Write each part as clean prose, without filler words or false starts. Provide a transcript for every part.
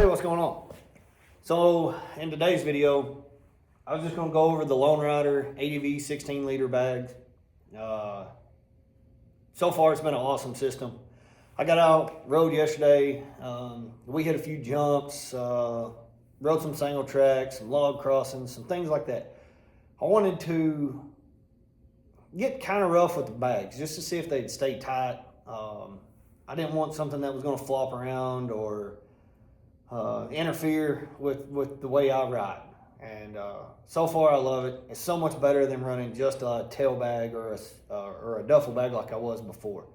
Hey, what's going on? So in today's video, I was just going to go over the Lone Rider ADV 16 liter bags. So far it's been an awesome system. I got out, rode yesterday. We hit a few jumps, rode some single tracks, some log crossings, some things like that. I wanted to get kind of rough with the bags just to see if they'd stay tight. I didn't want something that was going to flop around or interfere with the way I ride. And so far I love it. It's so much better than running just a tail bag or a duffel bag like I was before.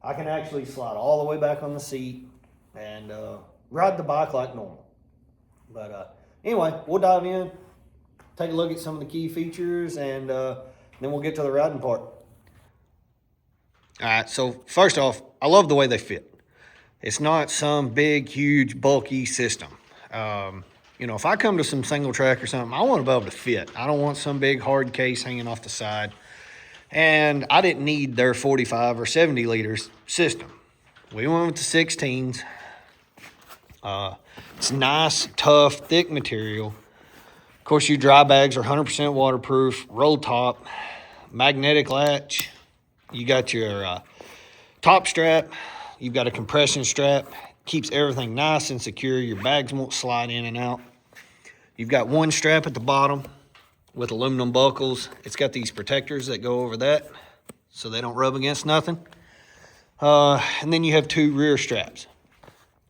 I can actually slide all the way back on the seat and ride the bike like normal. But anyway, we'll dive in, take a look at some of the key features, and then we'll get to the riding part. All right, so first off, I love the way they fit. It's not some big, huge, bulky system. If I come to some single track or something, I want to be able to fit. I don't want some big hard case hanging off the side. And I didn't need their 45 or 70 liters system. We went with the 16s. It's nice, tough, thick material. Of course, your dry bags are 100% waterproof, roll top, magnetic latch. You got your top strap. You've got a compression strap. Keeps everything nice and secure. Your bags won't slide in and out. You've got one strap at the bottom with aluminum buckles. It's got these protectors that go over that so they don't rub against nothing. And then you have two rear straps.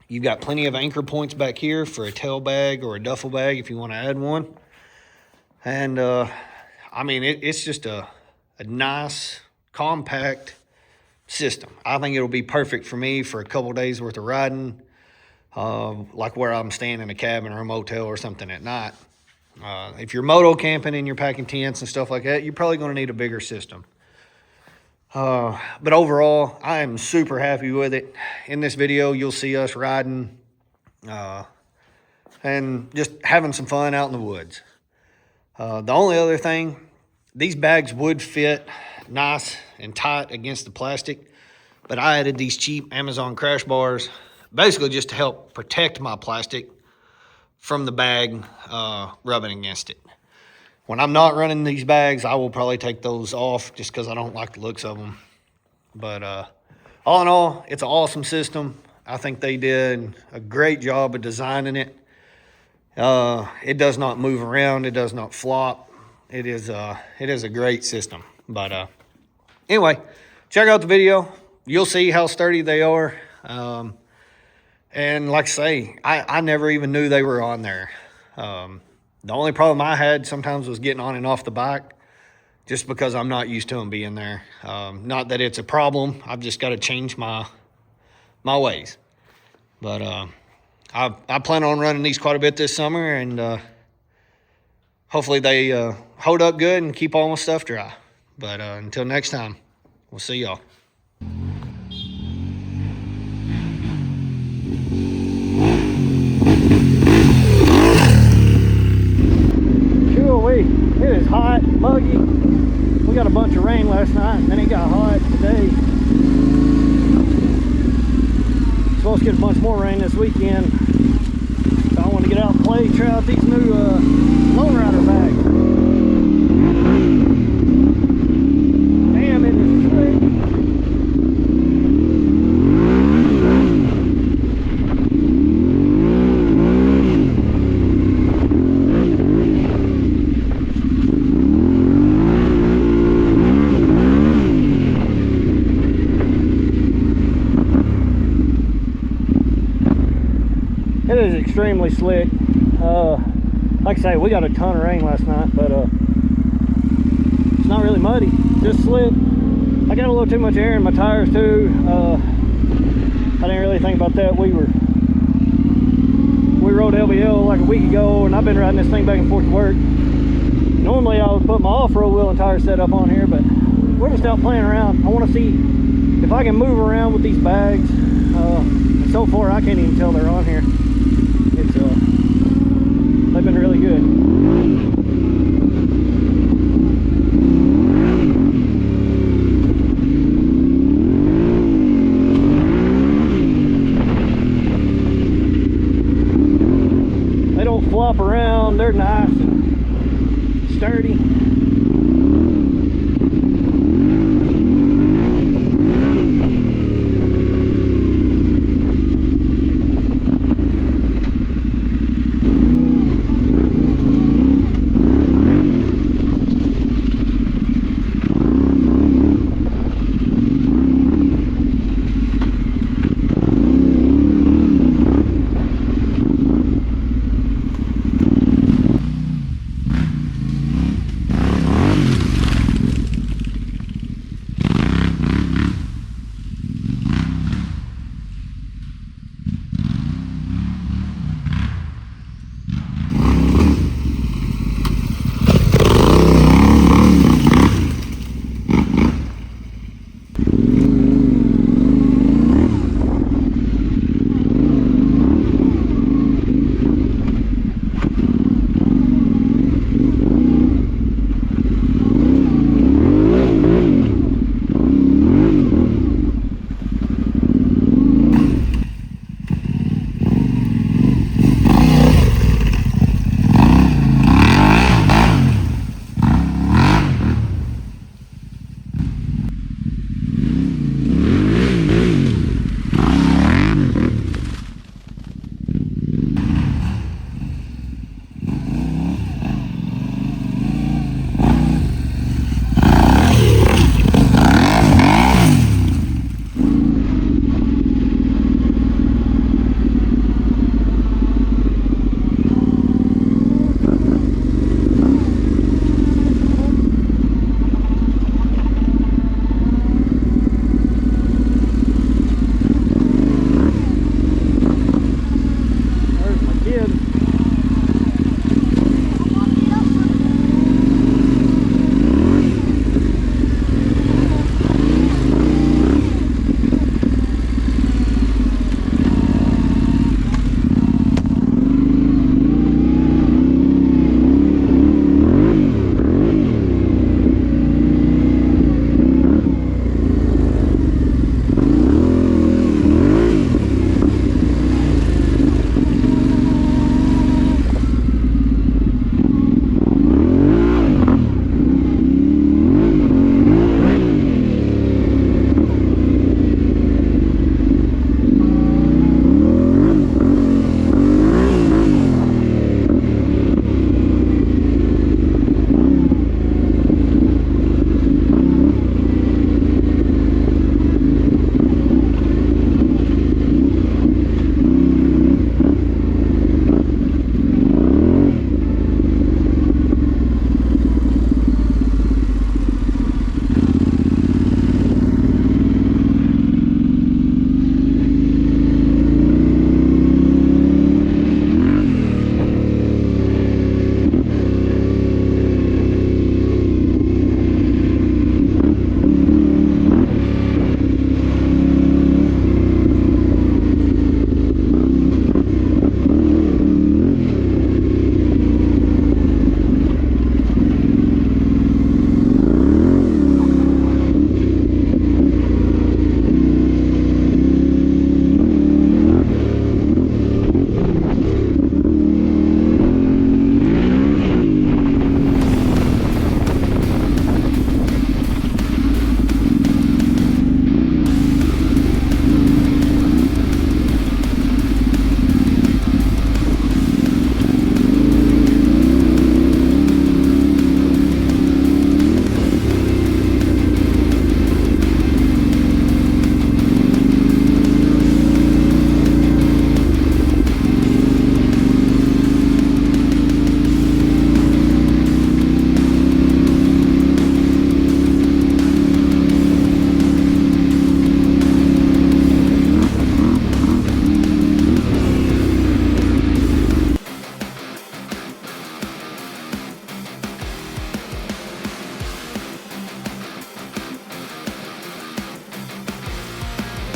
You've got plenty of anchor points back here for a tail bag or a duffel bag if you want to add one. And it's just a nice, compact system. I think it'll be perfect for me for a couple days worth of riding, like where I'm staying in a cabin or a motel or something at night. If you're moto camping and you're packing tents and stuff like that, you're probably going to need a bigger system. But overall, I am super happy with it. In this video, you'll see us riding and just having some fun out in the woods. The only other thing, these bags would fit nice and tight against the plastic, but I added these cheap Amazon crash bars basically just to help protect my plastic from the bag rubbing against it. When I'm not running these bags, I will probably take those off just because I don't like the looks of them. But all in all, it's an awesome system. I think they did a great job of designing it. It does not move around. It does not flop. It is a great system. But anyway, check out the video. You'll see how sturdy they are. And like I say, I never even knew they were on there. The only problem I had sometimes was getting on and off the bike just because I'm not used to them being there. Not that it's a problem. I've just got to change my ways. But I plan on running these quite a bit this summer, and hopefully they hold up good and keep all my stuff dry. But until next time, we'll see y'all. It is hot, muggy. We got a bunch of rain last night, and then it got hot today. Supposed to get a bunch more rain this weekend. So I want to get out and play, try out these new Lone Rider bags. Damn, it is slick. It is extremely slick. Like I say, we got a ton of rain last night, but it's not really muddy, just slick. I got a little too much air in my tires too. I didn't really think about that. We rode LBL like a week ago, and I've been riding this thing back and forth to work. Normally I would put my off-road wheel and tire set up on here, but we're just out playing around. I want to see if I can move around with these bags. And so far I can't even tell they're on here. They've been really good. on. They're nice and sturdy.